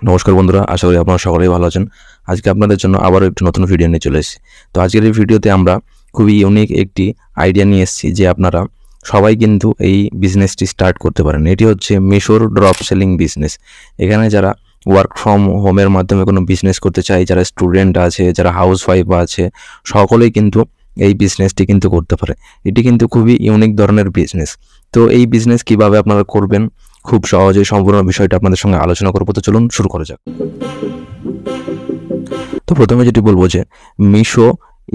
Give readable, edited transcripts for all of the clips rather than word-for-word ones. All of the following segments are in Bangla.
নমস্কার বন্ধুরা, আশা করি আপনারা সকলেই ভালো আছেন। আজকে আপনাদের জন্য আবারও একটি নতুন ভিডিও নিয়ে চলে এসেছি। তো আজকের এই ভিডিওতে আমরা খুবই ইউনিক একটি আইডিয়া নিয়ে এসেছি যে আপনারা সবাই কিন্তু এই বিজনেসটি স্টার্ট করতে পারেন। এটি হচ্ছে মিশোর ড্রপ সেলিং বিজনেস। এখানে যারা ওয়ার্ক ফ্রম হোমের মাধ্যমে কোনো বিজনেস করতে চায়, যারা স্টুডেন্ট আছে, যারা হাউস ওয়াইফ আছে, সকলেই কিন্তু এই বিজনেসটি কিন্তু করতে পারে। এটি কিন্তু খুবই ইউনিক ধরনের বিজনেস। তো এই বিজনেস কিভাবে আপনারা করবেন, খুব সহজেই সম্পূর্ণ বিষয়টা আপনাদের সঙ্গে আলোচনা করবো। তো চলুন শুরু করা যাক। তো প্রথমে যেটি বলবো যে মিশো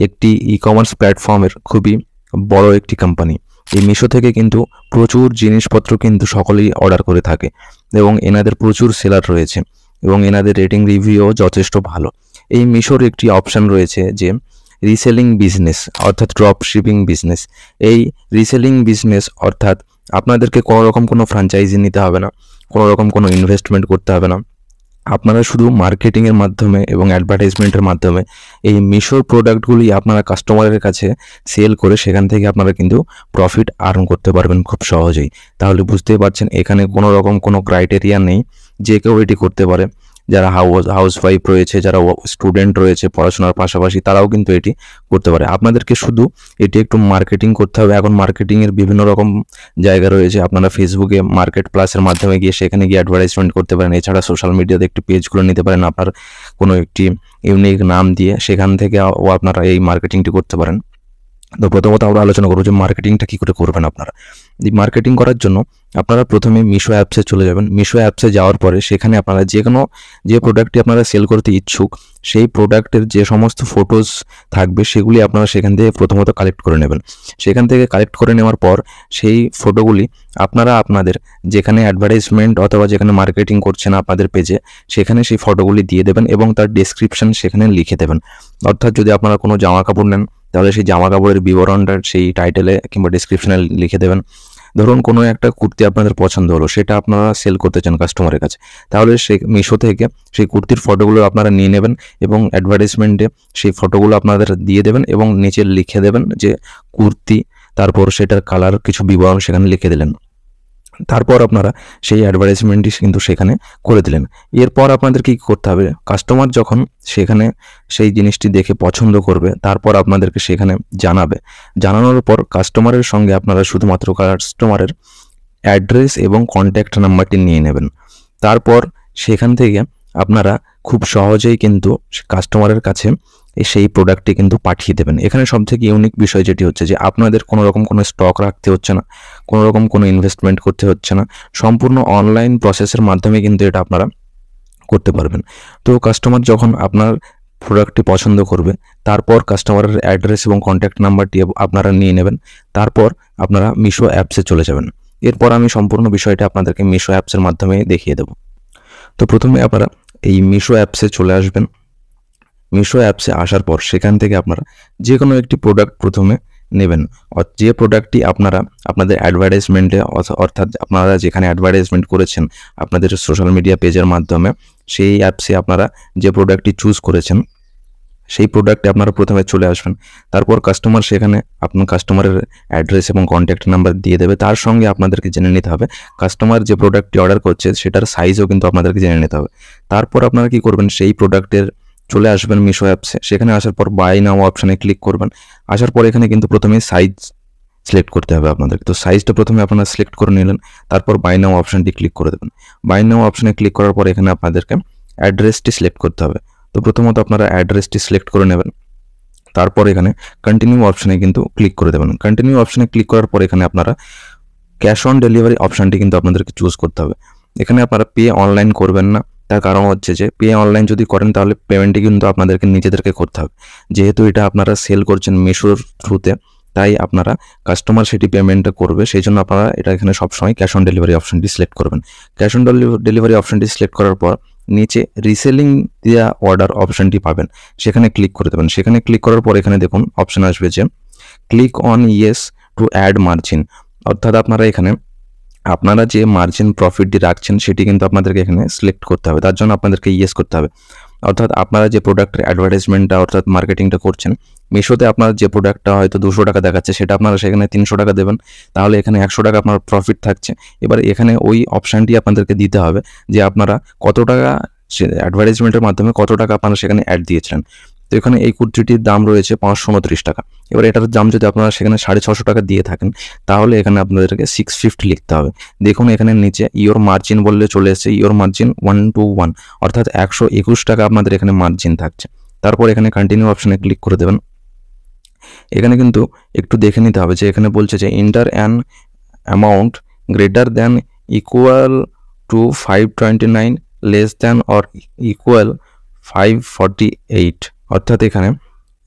একটি ই কমার্স প্ল্যাটফর্মের খুবই বড় একটি কোম্পানি। এই মিশো থেকে কিন্তু প্রচুর জিনিসপত্র কিন্তু সকলেই অর্ডার করে থাকে এবং এনাদের প্রচুর সেলার রয়েছে এবং এনাদের রেটিং রিভিউও যথেষ্ট ভালো। এই মিশোর একটি অপশান রয়েছে যে রিসেলিং বিজনেস অর্থাৎ ড্রপ শিপিং বিজনেস। এই রিসেলিং বিজনেস অর্থাৎ আপনাদেরকে কোনো রকম কোনো ফ্র্যাঞ্চাইজি নিতে হবে না, কোনো রকম কোনো ইনভেস্টমেন্ট করতে হবে না। আপনারা শুধু মার্কেটিংয়ের মাধ্যমে এবং অ্যাডভার্টাইজমেন্টের মাধ্যমে এই মিশোর প্রোডাক্টগুলি আপনারা কাস্টমারের কাছে সেল করে সেখান থেকে আপনারা কিন্তু প্রফিট আর্ন করতে পারবেন খুব সহজেই। তাহলে বুঝতেই পারছেন এখানে কোনো রকম কোনো ক্রাইটেরিয়া নেই, যে কেউ এটি করতে পারে। যারা হাউস ওয়াইফ রয়েছে, যারা স্টুডেন্ট রয়েছে পড়াশোনার পাশাপাশি, তারাও কিন্তু এটি করতে পারে। আপনাদেরকে শুধু এটি একটু মার্কেটিং করতে হবে। এখন মার্কেটিংয়ের বিভিন্ন রকম জায়গা রয়েছে। আপনারা ফেসবুকে মার্কেট প্লাসের মাধ্যমে গিয়ে সেখানে গিয়ে অ্যাডভার্টাইজমেন্ট করতে পারেন। এছাড়া সোশ্যাল মিডিয়াতে একটি পেজ খুলে নিতে পারেন আপনার কোনো একটি ইউনিক নাম দিয়ে, সেখান থেকে আপনারা এই মার্কেটিংটি করতে পারেন। তো প্রথমত আমরা আলোচনা করবো যে মার্কেটিংটা কী করে করবেন আপনারা। এই মার্কেটিং করার জন্য আপনারা প্রথমে মিশো অ্যাপসে চলে যাবেন। মিশো অ্যাপসে যাওয়ার পরে সেখানে আপনারা যে প্রোডাক্টটি আপনারা সেল করতে ইচ্ছুক সেই প্রোডাক্টের যে সমস্ত ফটোজ থাকবে সেগুলি আপনারা সেখান থেকে প্রথমত কালেক্ট করে নেবেন। সেখান থেকে কালেক্ট করে নেওয়ার পর সেই ফটোগুলি আপনারা আপনাদের যেখানে অ্যাডভার্টাইজমেন্ট অথবা যেখানে মার্কেটিং করছেন আপনাদের পেজে, সেখানে সেই ফটোগুলি দিয়ে দেবেন এবং তার ডেসক্রিপশন সেখানে লিখে দেবেন। অর্থাৎ যদি আপনারা কোনো জামা কাপড় নেন তাহলে সেই জামা কাপড়ের বিবরণটা সেই টাইটেলে কিংবা ডিসক্রিপশনে লিখে দেবেন। ধরুন কোনো একটা কুর্তি আপনাদের পছন্দ হলো, সেটা আপনারা সেল করতে চান কাস্টমারের কাছে, তাহলে সেই মিশো থেকে সেই কুর্তির ফটোগুলো আপনারা নিয়ে নেবেন এবং অ্যাডভার্টাইজমেন্টে সেই ফটোগুলো আপনাদের দিয়ে দেবেন এবং নিচে লিখে দেবেন যে কুর্তি, তারপর সেটার কালার, কিছু বিবরণ সেখানে লিখে দিলেন। তারপর আপনারা সেই অ্যাডভার্টাইজমেন্টটি কিন্তু সেখানে করে দিলেন। এরপর আপনাদের কী করতে হবে, কাস্টমার যখন সেখানে সেই জিনিসটি দেখে পছন্দ করবে তারপর আপনাদেরকে সেখানে জানানোর পর কাস্টমারের সঙ্গে আপনারা শুধুমাত্র কাস্টমারের অ্যাড্রেস এবং কন্ট্যাক্ট নাম্বারটি নিয়ে নেবেন। তারপর সেখান থেকে আপনারা খুব সহজেই কিন্তু কাস্টমারের কাছে সেই প্রোডাক্টটি কিন্তু পাঠিয়ে দেবেন। এখানে সবথেকে ইউনিক বিষয় যেটি হচ্ছে যে আপনাদের কোনো রকম কোনো স্টক রাখতে হচ্ছে না, কোনো রকম কোনো ইনভেস্টমেন্ট করতে হচ্ছে না, সম্পূর্ণ অনলাইন প্রসেসের মাধ্যমে কিন্তু এটা আপনারা করতে পারবেন। তো কাস্টমার যখন আপনার প্রোডাক্টটি পছন্দ করবে তারপর কাস্টমারের অ্যাড্রেস এবং কন্ট্যাক্ট নাম্বারটি আপনারা নিয়ে নেবেন। তারপর আপনারা মিশো অ্যাপসে চলে যাবেন। এরপর আমি সম্পূর্ণ বিষয়টা আপনাদেরকে মিশো অ্যাপসের মাধ্যমে দেখিয়ে দেব। তো প্রথমে আপনারা এই মিশো অ্যাপসে চলে আসবেন। মিশো অ্যাপসে আসার পর সেখান থেকে আপনারা যে কোনো একটি প্রোডাক্ট প্রথমে নেবেন। যে প্রোডাক্টটি আপনারা আপনাদের অ্যাডভার্টাইজমেন্টে অর্থাৎ আপনারা যেখানে অ্যাডভার্টাইজমেন্ট করেছেন আপনাদের সোশ্যাল মিডিয়া পেজের মাধ্যমে, সেই অ্যাপসে আপনারা যে প্রোডাক্টটি চুজ করেছেন সেই প্রোডাক্টে আপনারা প্রথমে চলে আসবেন। তারপর কাস্টমার সেখানে আপনার কাস্টমারের অ্যাড্রেস এবং কন্ট্যাক্ট নাম্বার দিয়ে দেবে। তার সঙ্গে আপনাদেরকে জেনে নিতে হবে কাস্টমার যে প্রোডাক্টটি অর্ডার করছে সেটার সাইজও কিন্তু আপনাদেরকে জেনে নিতে হবে। তারপর আপনারা কি করবেন, সেই প্রোডাক্টের চলে আসবেন মিশো অ্যাপসে। সেখানে আসার পর বাই নাও অপশানে ক্লিক করবেন। আসার পর এখানে কিন্তু প্রথমে সাইজ সিলেক্ট করতে হবে আপনাদেরকে। তো সাইজটা প্রথমে আপনারা সিলেক্ট করে নিলেন, তারপর বাই নাও অপশানটি ক্লিক করে দেবেন। বাই নাও অপশানে ক্লিক করার পর এখানে আপনাদেরকে অ্যাড্রেসটি সিলেক্ট করতে হবে। তো প্রথমত আপনারা অ্যাড্রেসটি সিলেক্ট করে নেবেন। তারপর এখানে কন্টিনিউ অপশানে কিন্তু ক্লিক করে দেবেন। কন্টিনিউ অপশানে ক্লিক করার পর এখানে আপনারা ক্যাশ অন ডেলিভারি অপশানটি কিন্তু আপনাদেরকে চুজ করতে হবে। এখানে আপনারা পে অনলাইন করবেন না, তার কারণ হচ্ছে যে পে অনলাইন যদি করেন তাহলে পেমেন্টটি কিন্তু আপনাদেরকে নিজেদেরকে করতে হবে। যেহেতু এটা আপনারা সেল করছেন মিশোর থ্রুতে, তাই আপনারা কাস্টমার সেটি পেমেন্টটা করবে, সেই জন্য আপনারা এটা এখানে সবসময় ক্যাশ অন ডেলিভারি অপশানটি সিলেক্ট করবেন। ক্যাশ অন ডেলিভারি অপশানটি সিলেক্ট করার পর নিচে রিসেলিং দিয়া অর্ডার অপশানটি পাবেন, সেখানে ক্লিক করে দেবেন। সেখানে ক্লিক করার পর এখানে দেখুন অপশান আসবে যে click on yes to add margin. অর্থাৎ আপনারা যে মার্জিন প্রফিটটি রাখছেন সেটি কিন্তু আপনাদেরকে এখানে সিলেক্ট করতে হবে। তার জন্য আপনাদেরকে ইয়েস করতে হবে। অর্থাৎ আপনারা যে প্রোডাক্টের অ্যাডভার্টাইজমেন্টটা অর্থাৎ মার্কেটিংটা করছেন, মিশোতে আপনার যে প্রোডাক্টটা হয়তো 200 টাকা দেখাচ্ছে সেটা আপনারা সেখানে 300 টাকা দেবেন, তাহলে এখানে 100 টাকা আপনার প্রফিট থাকছে। এবার এখানে ওই অপশানটি আপনাদেরকে দিতে হবে যে আপনারা কত টাকা অ্যাডভার্টাইজমেন্টের মাধ্যমে কত টাকা আপনারা সেখানে অ্যাড দিয়েছিলেন। তো এখানে এই কুর্তিটির দাম রয়েছে 529 টাকা। এবার এটার দাম যদি আপনারা সেখানে 650 টাকা দিয়ে থাকেন, তাহলে এখানে আপনাদেরকে 650 লিখতে হবে। দেখুন এখানে নিচে ইওর মার্জিন বললে চলে এসেছে, ইওর মার্জিন 121, অর্থাৎ 121 টাকা আপনাদের এখানে মার্জিন থাকছে। তারপর এখানে কন্টিনিউ অপশনে ক্লিক করে দেবেন। এখানে কিন্তু একটু দেখে নিতে হবে যে এখানে বলছে যে enter an amount greater than equal to 529 less than or equal 548, অর্থাৎ এখানে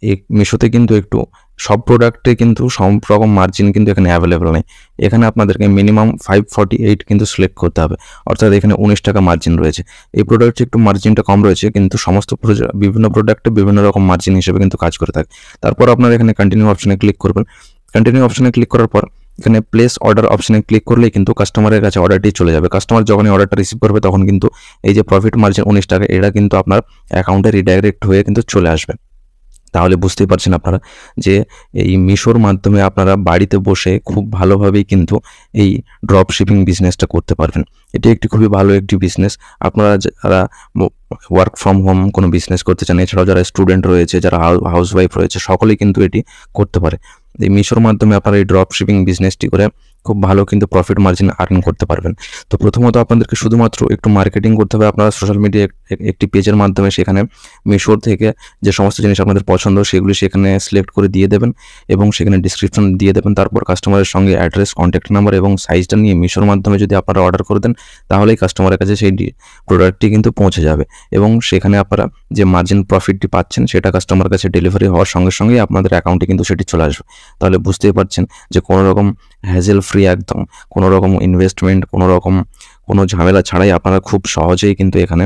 এই মিশোতে কিন্তু একটু সব প্রোডাক্টে কিন্তু সব রকম মার্জিন কিন্তু এখানে অ্যাভেলেবেল নেই। এখানে আপনাদেরকে মিনিমাম 548 কিন্তু সিলেক্ট করতে হবে, অর্থাৎ এখানে 19 টাকা মার্জিন রয়েছে। এই প্রোডাক্টে একটু মার্জিনটা কম রয়েছে, কিন্তু সমস্ত বিভিন্ন প্রোডাক্টে বিভিন্ন রকম মার্জিন হিসেবে কিন্তু কাজ করে থাকে। তারপর আপনারা এখানে কন্টিনিউ অপশনে ক্লিক করবেন। কন্টিনিউ অপশনে ক্লিক করার পর এখানে প্লেস অর্ডার অপশনে ক্লিক করলেই কিন্তু কাস্টমারের কাছে অর্ডারটি চলে যাবে। কাস্টমার যখনই অর্ডারটা রিসিভ করবে তখন কিন্তু এই যে প্রফিট মার্জিন 19 টাকা, এটা কিন্তু আপনার অ্যাকাউন্টে রিডাইরেক্ট হয়ে কিন্তু চলে আসবে। তাহলে বুঝতেই পারছেন আপনারা যে এই মিশোর মাধ্যমে আপনারা বাড়িতে বসে খুব ভালোভাবেই কিন্তু এই ড্রপ শিপিং বিজনেসটা করতে পারবেন। এটি একটি খুবই ভালো একটি বিজনেস। আপনারা যারা ওয়ার্ক ফ্রম হোম কোনো বিজনেস করতে চান, এছাড়াও যারা স্টুডেন্ট রয়েছে, যারা হাউসওয়াইফ রয়েছে, সকলেই কিন্তু এটি করতে পারে। এই মিশোর মাধ্যমে আপনারা এই ড্রপ শিপিং বিজনেসটি করে খুব ভালো কিন্তু প্রফিট মার্জিন আর্ন করতে পারবেন। তো প্রথমত আপনাদেরকে শুধুমাত্র একটু মার্কেটিং করতে হবে। আপনারা সোশ্যাল মিডিয়া একটি পেজের মাধ্যমে সেখানে মিশোর থেকে যে সমস্ত জিনিস আপনাদের পছন্দ সেগুলি সেখানে সিলেক্ট করে দিয়ে দেবেন এবং সেখানে ডিসক্রিপশন দিয়ে দেবেন। তারপর কাস্টমারের সঙ্গে অ্যাড্রেস, কন্ট্যাক্ট নাম্বার এবং সাইজটা নিয়ে মিশোর মাধ্যমে যদি আপনারা অর্ডার করে দেন, তাহলেই কাস্টমারের কাছে সেই প্রোডাক্টটি কিন্তু পৌঁছে যাবে এবং সেখানে আপনারা যে মার্জিন প্রফিটটি পাচ্ছেন সেটা কাস্টমার কাছে ডেলিভারি হওয়ার সঙ্গে সঙ্গেই আপনাদের অ্যাকাউন্টে কিন্তু সেটি চলে আসবে। তাহলে বুঝতেই পারছেন যে কোনো রকম হ্যাজেল ফ্রি, একদম কোনো রকম ইনভেস্টমেন্ট, কোনো ঝামেলা ছাড়াই আপনারা খুব সহজেই কিন্তু এখানে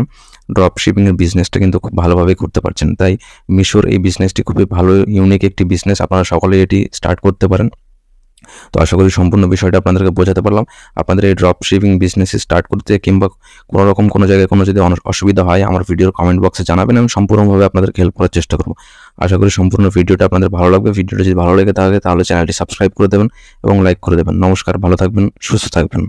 ড্রপ শিপিংয়ের বিজনেসটা কিন্তু খুব ভালোভাবে করতে পারছেন। তাই মিশোর এই বিজনেসটি খুবই ভালো, ইউনিক একটি বিজনেস। আপনারা সকলেই এটি স্টার্ট করতে পারেন। তো আশা করি সম্পূর্ণ বিষয়টা আপনাদেরকে বোঝাতে পারলাম। আপনাদের এই ড্রপ শিপিং বিজনেস স্টার্ট করতে কিংবা কোনো জায়গায় কোনো যদি অসুবিধা হয়, আমার ভিডিওর কমেন্ট বক্সে জানাবেন, আমি সম্পূর্ণভাবে আপনাদেরকে হেল্প করার চেষ্টা করব। আশা করি সম্পূর্ণ ভিডিওটা আপনাদের ভালো লাগবে। ভিডিওটা যদি ভালো লেগে থাকে তাহলে চ্যানেলটি সাবস্ক্রাইব করে দেবেন এবং লাইক করে দেবেন। নমস্কার, ভালো থাকবেন, সুস্থ থাকবেন।